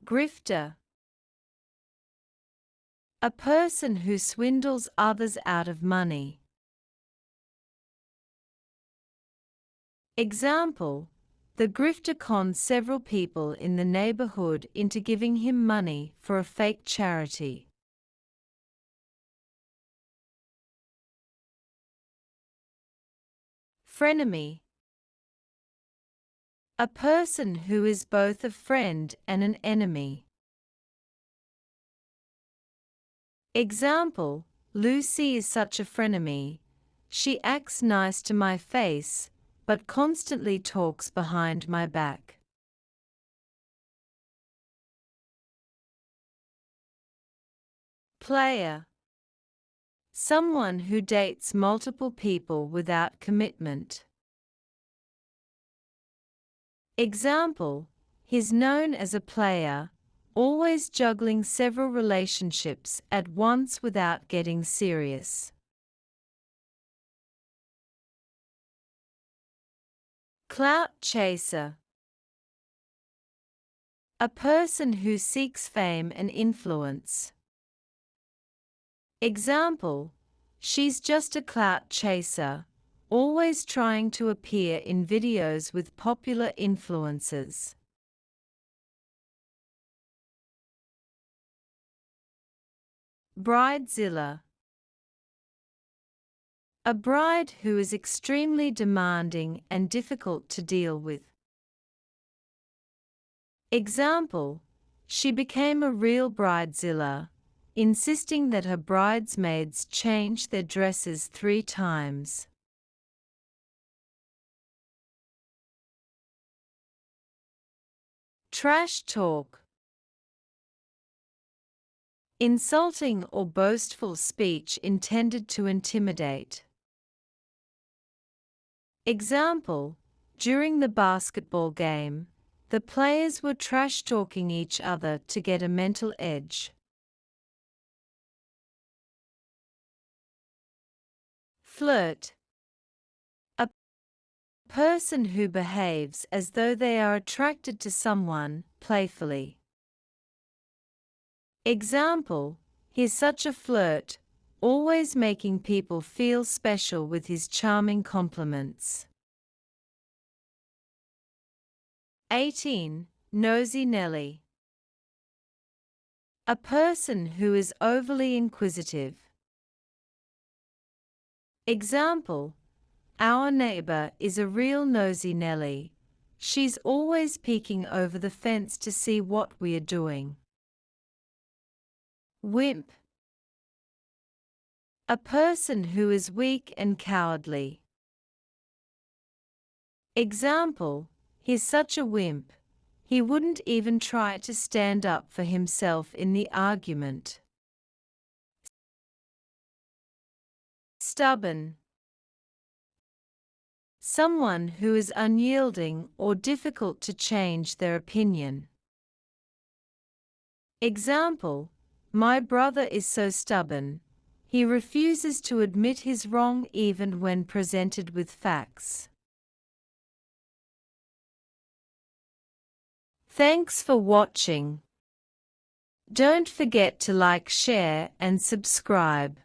Grifter. A person who swindles others out of money. Example: the grifter conned several people in the neighborhood into giving him money for a fake charity. Frenemy. A person who is both a friend and an enemy. Example: Lucy is such a frenemy. She acts nice to my face, but constantly talks behind my back. Player. Someone who dates multiple people without commitment. Example: he's known as a player, always juggling several relationships at once without getting serious. Clout chaser. A person who seeks fame and influence. Example: she's just a clout chaser, always trying to appear in videos with popular influencers. Bridezilla. A bride who is extremely demanding and difficult to deal with. Example: she became a real bridezilla, insisting that her bridesmaids change their dresses 3 times. Trash talk. Insulting or boastful speech intended to intimidate. Example: during the basketball game, the players were trash-talking each other to get a mental edge. Flirt. A person who behaves as though they are attracted to someone, playfully. Example: he's such a flirt, always making people feel special with his charming compliments. 18. Nosy Nelly. A person who is overly inquisitive. Example: our neighbor is a real nosy Nelly. She's always peeking over the fence to see what we are doing. Wimp. A person who is weak and cowardly. Example: he's such a wimp, he wouldn't even try to stand up for himself in the argument. Stubborn. Someone who is unyielding or difficult to change their opinion. Example: my brother is so stubborn, he refuses to admit his wrong even when presented with facts. Thanks for watching. Don't forget to like, share, and subscribe.